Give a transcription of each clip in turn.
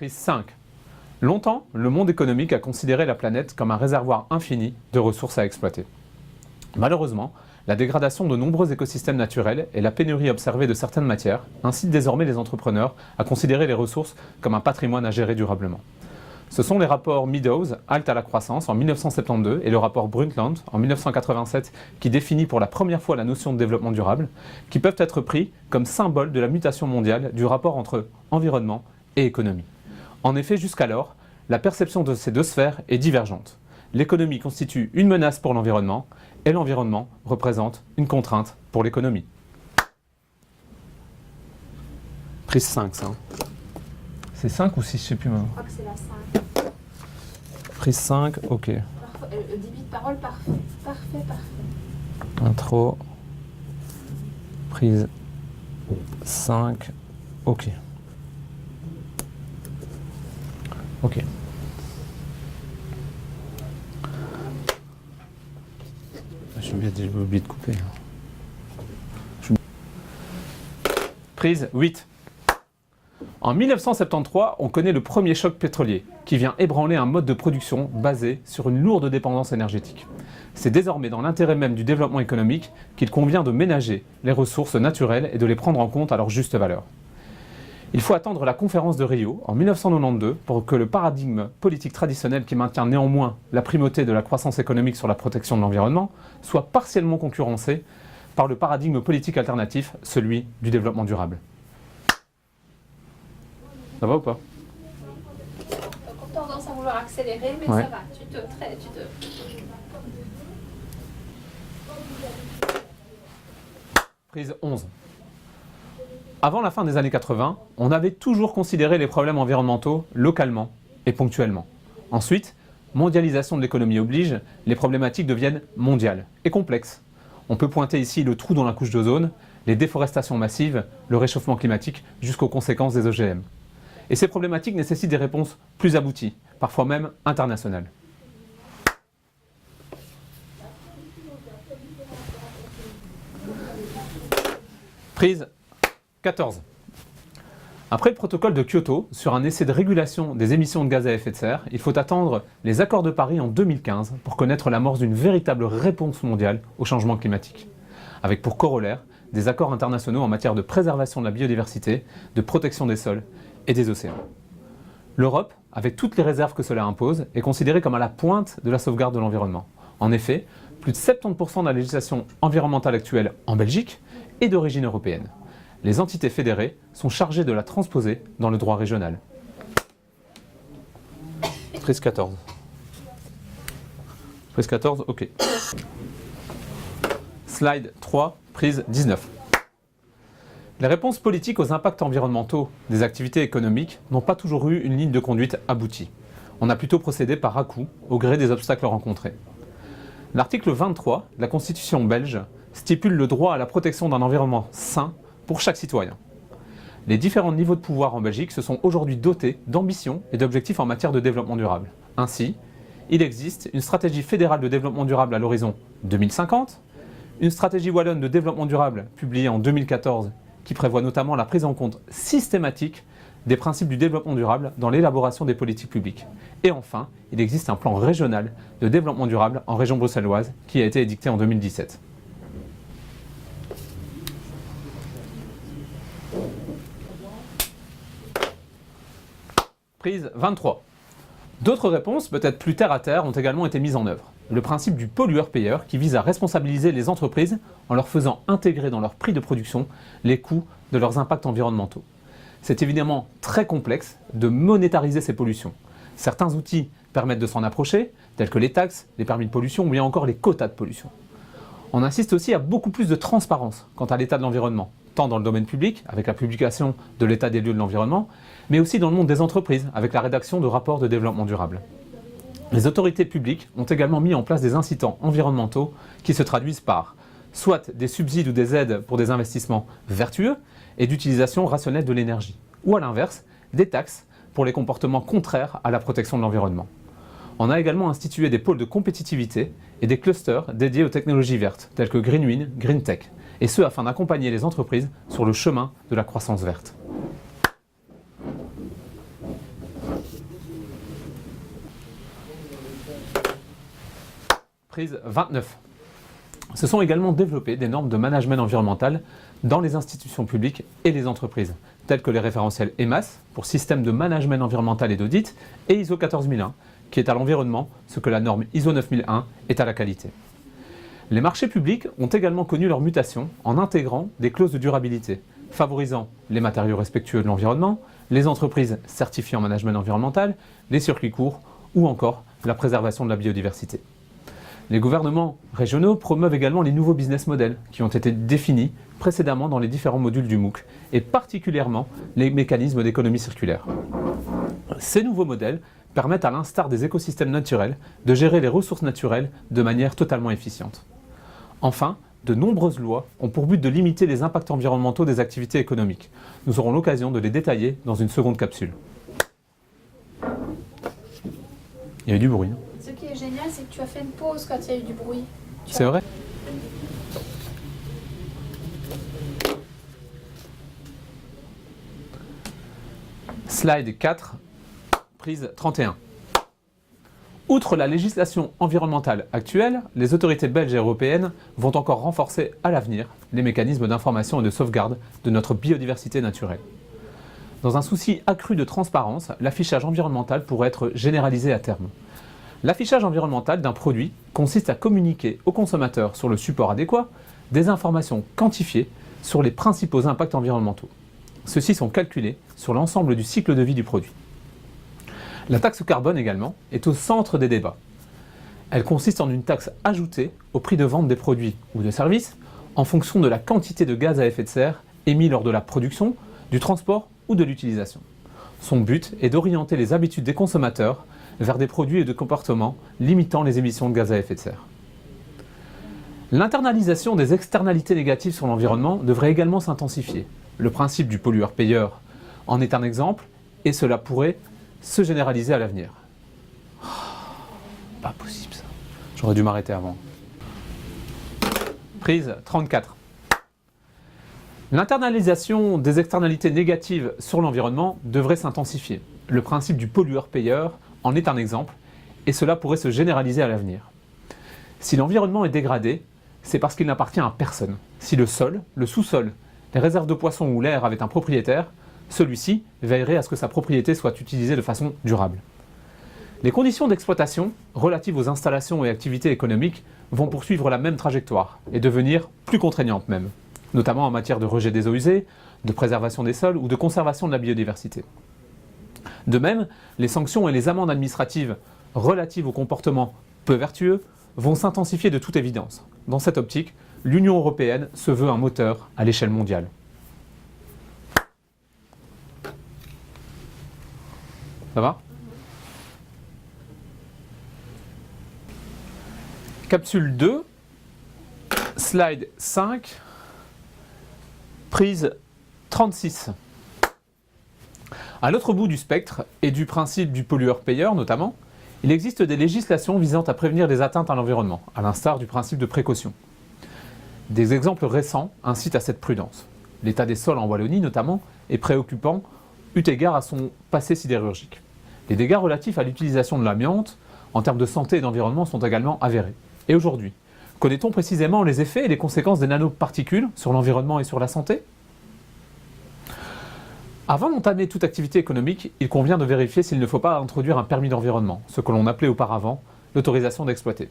Prise 5. Longtemps, le monde économique a considéré la planète comme un réservoir infini de ressources à exploiter. Malheureusement, la dégradation de nombreux écosystèmes naturels et la pénurie observée de certaines matières incitent désormais les entrepreneurs à considérer les ressources comme un patrimoine à gérer durablement. Ce sont les rapports Meadows, Halte à la croissance en 1972 et le rapport Brundtland en 1987 qui définit pour la première fois la notion de développement durable, qui peuvent être pris comme symbole de la mutation mondiale du rapport entre environnement et économie. En effet, jusqu'alors, la perception de ces deux sphères est divergente. L'économie constitue une menace pour l'environnement et l'environnement représente une contrainte pour l'économie. Prise 5, ça. C'est 5 ou 6, je ne sais plus maintenant. Je crois que c'est la 5. Prise 5, ok. Débit de parole parfait. Parfait. Intro. Prise 5, ok. Ok. J'ai oublié de couper. Prise 8. En 1973, on connaît le premier choc pétrolier qui vient ébranler un mode de production basé sur une lourde dépendance énergétique. C'est désormais dans l'intérêt même du développement économique qu'il convient de ménager les ressources naturelles et de les prendre en compte à leur juste valeur. Il faut attendre la conférence de Rio en 1992 pour que le paradigme politique traditionnel qui maintient néanmoins la primauté de la croissance économique sur la protection de l'environnement soit partiellement concurrencé par le paradigme politique alternatif, celui du développement durable. Ça va ou pas? On a tendance à vouloir accélérer, mais ouais. Ça va, Prise 11. Avant la fin des années 80, on avait toujours considéré les problèmes environnementaux localement et ponctuellement. Ensuite, mondialisation de l'économie oblige, les problématiques deviennent mondiales et complexes. On peut pointer ici le trou dans la couche d'ozone, les déforestations massives, le réchauffement climatique, jusqu'aux conséquences des OGM. Et ces problématiques nécessitent des réponses plus abouties, parfois même internationales. Prise 14. Après le protocole de Kyoto, sur un essai de régulation des émissions de gaz à effet de serre, il faut attendre les accords de Paris en 2015 pour connaître l'amorce d'une véritable réponse mondiale au changement climatique, avec pour corollaire des accords internationaux en matière de préservation de la biodiversité, de protection des sols et des océans. L'Europe, avec toutes les réserves que cela impose, est considérée comme à la pointe de la sauvegarde de l'environnement. En effet, plus de 70% de la législation environnementale actuelle en Belgique est d'origine européenne. Les entités fédérées sont chargées de la transposer dans le droit régional. Prise 14. Prise 14, ok. Slide 3, prise 19. Les réponses politiques aux impacts environnementaux des activités économiques n'ont pas toujours eu une ligne de conduite aboutie. On a plutôt procédé par à-coups au gré des obstacles rencontrés. L'article 23 de la Constitution belge stipule le droit à la protection d'un environnement sain pour chaque citoyen. Les différents niveaux de pouvoir en Belgique se sont aujourd'hui dotés d'ambitions et d'objectifs en matière de développement durable. Ainsi, il existe une stratégie fédérale de développement durable à l'horizon 2050, une stratégie wallonne de développement durable publiée en 2014 qui prévoit notamment la prise en compte systématique des principes du développement durable dans l'élaboration des politiques publiques. Et enfin, il existe un plan régional de développement durable en région bruxelloise qui a été édicté en 2017. Prise 23. D'autres réponses, peut-être plus terre à terre, ont également été mises en œuvre. Le principe du pollueur-payeur qui vise à responsabiliser les entreprises en leur faisant intégrer dans leur prix de production les coûts de leurs impacts environnementaux. C'est évidemment très complexe de monétariser ces pollutions. Certains outils permettent de s'en approcher, tels que les taxes, les permis de pollution ou bien encore les quotas de pollution. On insiste aussi à beaucoup plus de transparence quant à l'état de l'environnement, tant dans le domaine public, avec la publication de l'état des lieux de l'environnement, mais aussi dans le monde des entreprises, avec la rédaction de rapports de développement durable. Les autorités publiques ont également mis en place des incitants environnementaux qui se traduisent par soit des subsides ou des aides pour des investissements vertueux et d'utilisation rationnelle de l'énergie, ou à l'inverse, des taxes pour les comportements contraires à la protection de l'environnement. On a également institué des pôles de compétitivité et des clusters dédiés aux technologies vertes, tels que Greenwin, GreenTech, et ce afin d'accompagner les entreprises sur le chemin de la croissance verte. Prise 29. Se sont également développées des normes de management environnemental dans les institutions publiques et les entreprises, telles que les référentiels EMAS pour système de management environnemental et d'audit et ISO 14001, qui est à l'environnement ce que la norme ISO 9001 est à la qualité. Les marchés publics ont également connu leur mutation en intégrant des clauses de durabilité, favorisant les matériaux respectueux de l'environnement, les entreprises certifiées en management environnemental, les circuits courts ou encore la préservation de la biodiversité. Les gouvernements régionaux promeuvent également les nouveaux business models qui ont été définis précédemment dans les différents modules du MOOC et particulièrement les mécanismes d'économie circulaire. Ces nouveaux modèles permettent à l'instar des écosystèmes naturels de gérer les ressources naturelles de manière totalement efficiente. Enfin, de nombreuses lois ont pour but de limiter les impacts environnementaux des activités économiques. Nous aurons l'occasion de les détailler dans une seconde capsule. Il y a eu du bruit. Ce qui est génial, c'est que tu as fait une pause quand il y a eu du bruit. C'est vrai ? Slide 4, prise 31. Outre la législation environnementale actuelle, les autorités belges et européennes vont encore renforcer à l'avenir les mécanismes d'information et de sauvegarde de notre biodiversité naturelle. Dans un souci accru de transparence, l'affichage environnemental pourrait être généralisé à terme. L'affichage environnemental d'un produit consiste à communiquer au consommateur sur le support adéquat des informations quantifiées sur les principaux impacts environnementaux. Ceux-ci sont calculés sur l'ensemble du cycle de vie du produit. La taxe carbone également est au centre des débats. Elle consiste en une taxe ajoutée au prix de vente des produits ou de services en fonction de la quantité de gaz à effet de serre émis lors de la production, du transport ou de l'utilisation. Son but est d'orienter les habitudes des consommateurs vers des produits et de comportements limitant les émissions de gaz à effet de serre. L'internalisation des externalités négatives sur l'environnement devrait également s'intensifier. Le principe du pollueur-payeur en est un exemple et cela pourrait se généraliser à l'avenir. Pas possible ça. J'aurais dû m'arrêter avant. Prise 34. L'internalisation des externalités négatives sur l'environnement devrait s'intensifier. Le principe du pollueur-payeur en est un exemple et cela pourrait se généraliser à l'avenir. Si l'environnement est dégradé, c'est parce qu'il n'appartient à personne. Si le sol, le sous-sol, les réserves de poissons ou l'air avaient un propriétaire, celui-ci veillerait à ce que sa propriété soit utilisée de façon durable. Les conditions d'exploitation relatives aux installations et activités économiques vont poursuivre la même trajectoire et devenir plus contraignantes même, notamment en matière de rejet des eaux usées, de préservation des sols ou de conservation de la biodiversité. De même, les sanctions et les amendes administratives relatives aux comportements peu vertueux vont s'intensifier de toute évidence. Dans cette optique, l'Union européenne se veut un moteur à l'échelle mondiale. Ça va ? Capsule 2, slide 5, prise 36. À l'autre bout du spectre, et du principe du pollueur-payeur notamment, il existe des législations visant à prévenir des atteintes à l'environnement, à l'instar du principe de précaution. Des exemples récents incitent à cette prudence. L'état des sols en Wallonie notamment est préoccupant eu égard à son passé sidérurgique. Les dégâts relatifs à l'utilisation de l'amiante en termes de santé et d'environnement sont également avérés. Et aujourd'hui, connaît-on précisément les effets et les conséquences des nanoparticules sur l'environnement et sur la santé ? Avant d'entamer toute activité économique, il convient de vérifier s'il ne faut pas introduire un permis d'environnement, ce que l'on appelait auparavant l'autorisation d'exploiter.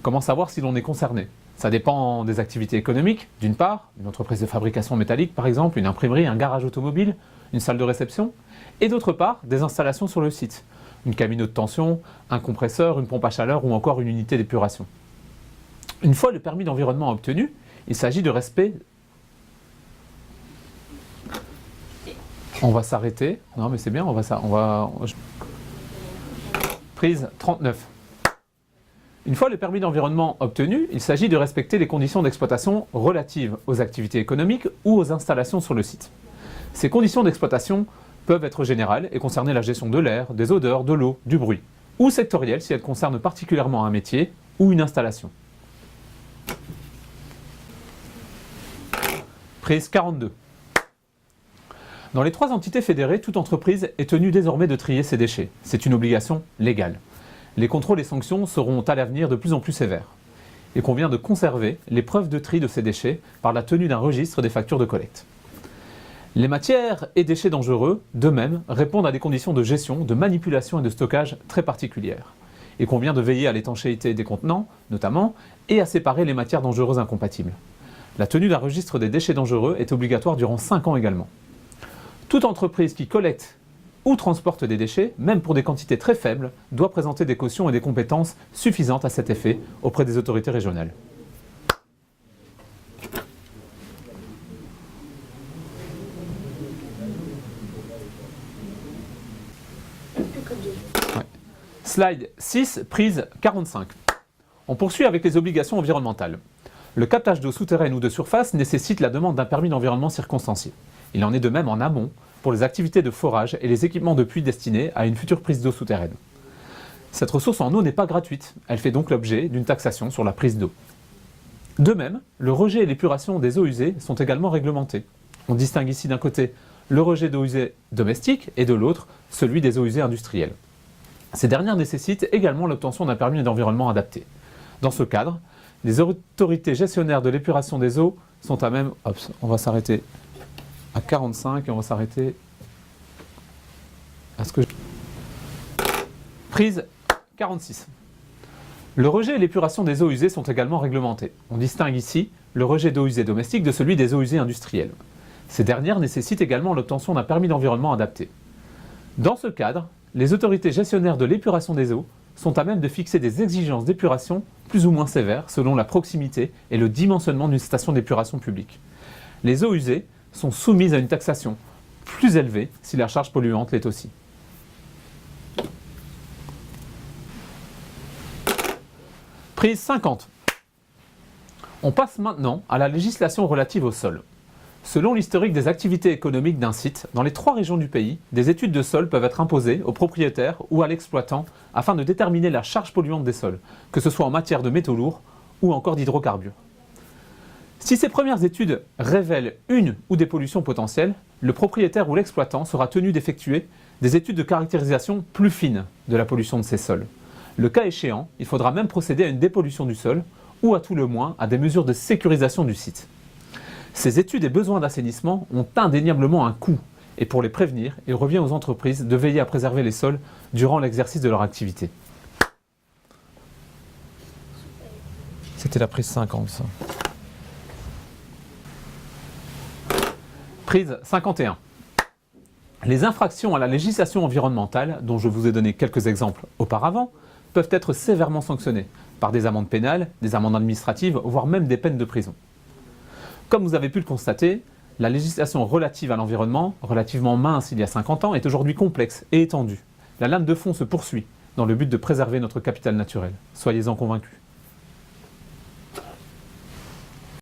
Comment savoir si l'on est concerné ? Ça dépend des activités économiques, d'une part, une entreprise de fabrication métallique par exemple, une imprimerie, un garage automobile, une salle de réception, et d'autre part, des installations sur le site, une cabine haute tension, un compresseur, une pompe à chaleur ou encore une unité d'épuration. Une fois le permis d'environnement obtenu, il s'agit de respect. On va s'arrêter. Non mais c'est bien, Prise 39. Une fois le permis d'environnement obtenu, il s'agit de respecter les conditions d'exploitation relatives aux activités économiques ou aux installations sur le site. Ces conditions d'exploitation peuvent être générales et concerner la gestion de l'air, des odeurs, de l'eau, du bruit, ou sectorielles si elles concernent particulièrement un métier ou une installation. Prise 42. Dans les 3 entités fédérées, toute entreprise est tenue désormais de trier ses déchets. C'est une obligation légale. Les contrôles et sanctions seront à l'avenir de plus en plus sévères. Il convient de conserver les preuves de tri de ces déchets par la tenue d'un registre des factures de collecte. Les matières et déchets dangereux, d'eux-mêmes, répondent à des conditions de gestion, de manipulation et de stockage très particulières. Il convient de veiller à l'étanchéité des contenants, notamment, et à séparer les matières dangereuses incompatibles. La tenue d'un registre des déchets dangereux est obligatoire durant 5 ans également. Toute entreprise qui collecte ou transporte des déchets, même pour des quantités très faibles, doit présenter des cautions et des compétences suffisantes à cet effet auprès des autorités régionales. Slide 6, prise 45. On poursuit avec les obligations environnementales. Le captage d'eau souterraine ou de surface nécessite la demande d'un permis d'environnement circonstancié. Il en est de même en amont pour les activités de forage et les équipements de puits destinés à une future prise d'eau souterraine. Cette ressource en eau n'est pas gratuite, elle fait donc l'objet d'une taxation sur la prise d'eau. De même, le rejet et l'épuration des eaux usées sont également réglementés. On distingue ici d'un côté le rejet d'eau usée domestique et de l'autre celui des eaux usées industrielles. Ces dernières nécessitent également l'obtention d'un permis d'environnement adapté. Dans ce cadre, les autorités gestionnaires de l'épuration des eaux sont à même... on va s'arrêter à 45 et on va s'arrêter à ce que... Prise 46. Le rejet et l'épuration des eaux usées sont également réglementés. On distingue ici le rejet d'eau usée domestique de celui des eaux usées industrielles. Ces dernières nécessitent également l'obtention d'un permis d'environnement adapté. Dans ce cadre, les autorités gestionnaires de l'épuration des eaux sont à même de fixer des exigences d'épuration plus ou moins sévères selon la proximité et le dimensionnement d'une station d'épuration publique. Les eaux usées sont soumises à une taxation plus élevée si la charge polluante l'est aussi. Prise 50. On passe maintenant à la législation relative au sol. Selon l'historique des activités économiques d'un site, dans les 3 régions du pays, des études de sol peuvent être imposées au propriétaire ou à l'exploitant afin de déterminer la charge polluante des sols, que ce soit en matière de métaux lourds ou encore d'hydrocarbures. Si ces premières études révèlent une ou des pollutions potentielles, le propriétaire ou l'exploitant sera tenu d'effectuer des études de caractérisation plus fines de la pollution de ces sols. Le cas échéant, il faudra même procéder à une dépollution du sol ou à tout le moins à des mesures de sécurisation du site. Ces études et besoins d'assainissement ont indéniablement un coût et pour les prévenir, il revient aux entreprises de veiller à préserver les sols durant l'exercice de leur activité. C'était la prise 50, ça. Prise 51. Les infractions à la législation environnementale, dont je vous ai donné quelques exemples auparavant, peuvent être sévèrement sanctionnées par des amendes pénales, des amendes administratives, voire même des peines de prison. Comme vous avez pu le constater, la législation relative à l'environnement, relativement mince il y a 50 ans, est aujourd'hui complexe et étendue. La lame de fond se poursuit dans le but de préserver notre capital naturel. Soyez-en convaincus.